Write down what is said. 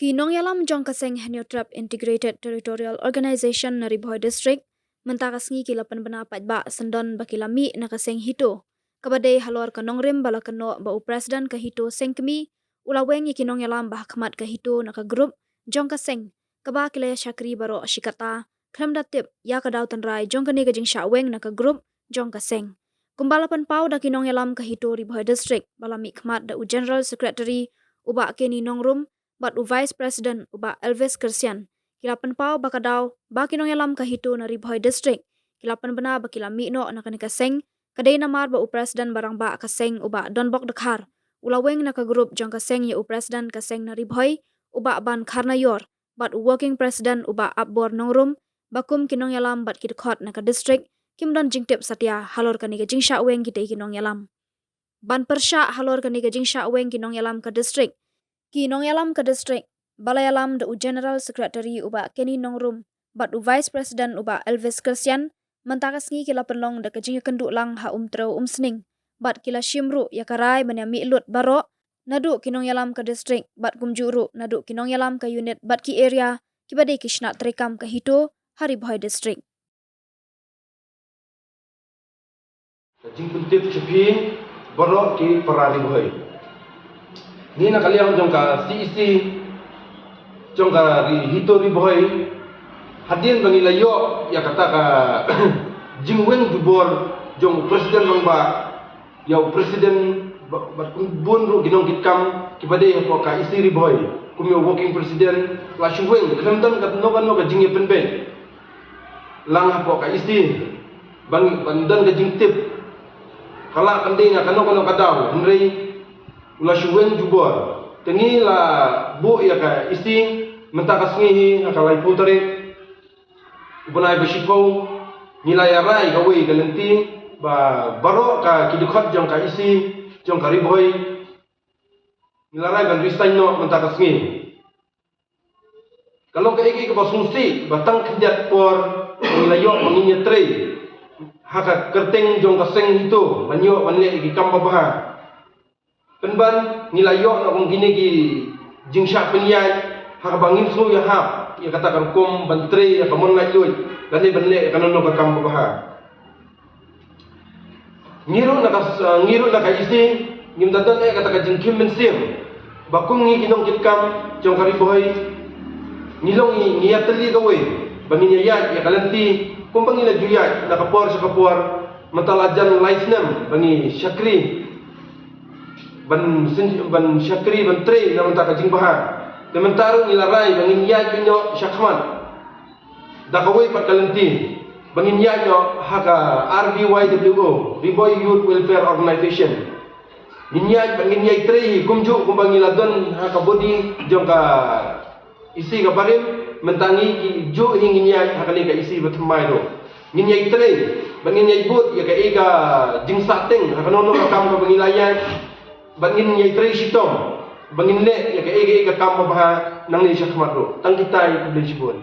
Kinong yalam jong kaseng Heniotrap Integrated Territorial Organization na Riboy District mentakas ngi kilapan benapat ba sendon bakilami na kaseng hito. Kabadai halor kanong rim bala kano ba presiden ka hito sengkemi ulaweng ngi kinong yalam bah kamat ka hito na ka grup jong kaseng kaba kilaya syakri baro shikata klam datip ya kadaw tanrai jong kani gajing syaweng na ka grup jong kaseng. Kumbalapan pau da kinong yalam ka hito Riboy District balami kamat da u General Secretary uba keni nongrum bat u Vice President uba Elvis Christian. Kilapan pau bakadaw ba kinong yalam ka hito na Riboy District. Kilapan bana bakilami no na kani kaseng kadai namar ba u President barang ba kaseng uba Donbok Dakhar. Ulaweng na ka grup jong kaseng ya u President kaseng na Riboy uba ban Karnayor bat u Working President uba Abbor Nongrum bakum kinong yalam bat kidkhot na ka district kimdon jingtip satya halor kani ka jingsha weng kita kinong yalam. Ban persya halor kani ka jingsha weng kinong yalam ka district. Kinong yalam ka district balayalam da u General Secretary uba Kenny Nongrum bat u Vice President uba Elvis Christian mentakas ngi kila penlong da ka jingya kenduk lang ha treu sning bat kila shimru ya karai banyami lut baro nadu kinong yalam ka district bat kumjuru nadu kinong yalam ka unit bat ki area kibade kishna trekam ka hito Riboy District. Jing kuntip cepi baro ki para Riboy. Ni nak kalian jong ka CEC jong ka hito Riboy hadin bangi layo ya kata ka jingweng jubor jong presiden bang ba ya presiden bat bun ru ginong kitkam kibade ko ka isi Riboy kumyo working president la shweng klemdan kat no ka jingye penbe lang ko ka isi bangi bandan ka jingtip kala kandinga kano kadaw henry ula shweng jubor tengi la bu ya ka isi mentakas ngi akalai putari ubunai besikau nilai rai gawe galenti ba baro ka kidukhat jong ka isi jong ka Riboy nilarai ban ristain no mentakas ngi kalau ka iki ka basungsi batang kenjat por nilayo manginya tre haka kerteng jong kaseng itu banyo banle iki kamba bah penban nilayo na kung gini ki jingsha penyai haka bangin snu ya hap ya katakan kom bantre ya kamon ngai loy dan banle kanon no ka kamba bah ngiru na ka isi ngim dadan katakan jingkim mensim bakung ngi kinong kitkam jong ka Riboy nilong niya tali gawe bangin ya kalanti kung bangin na juyat nakapor sa kapor matalajan license bangi syakri ban syakri ban tre na manta ka jingbahan sementara nilarai bangin ya pinyo syakman dakaway patkalanti bangin ya nyo haka RBYWO Riboy Youth Welfare Organization ninya bangin ya tre kumju kung bangin ladon haka body jong ka isi ka barim mentangi ki ju hingin ya hakani ka isi batmai do nginya itre bangin ya ibut ya ka ega jingsateng hakanono ka kam ka bangilayan bangin ya itre sitom bangin le ya ka ega kam ba nang ni syakmat do tang kita iblis pun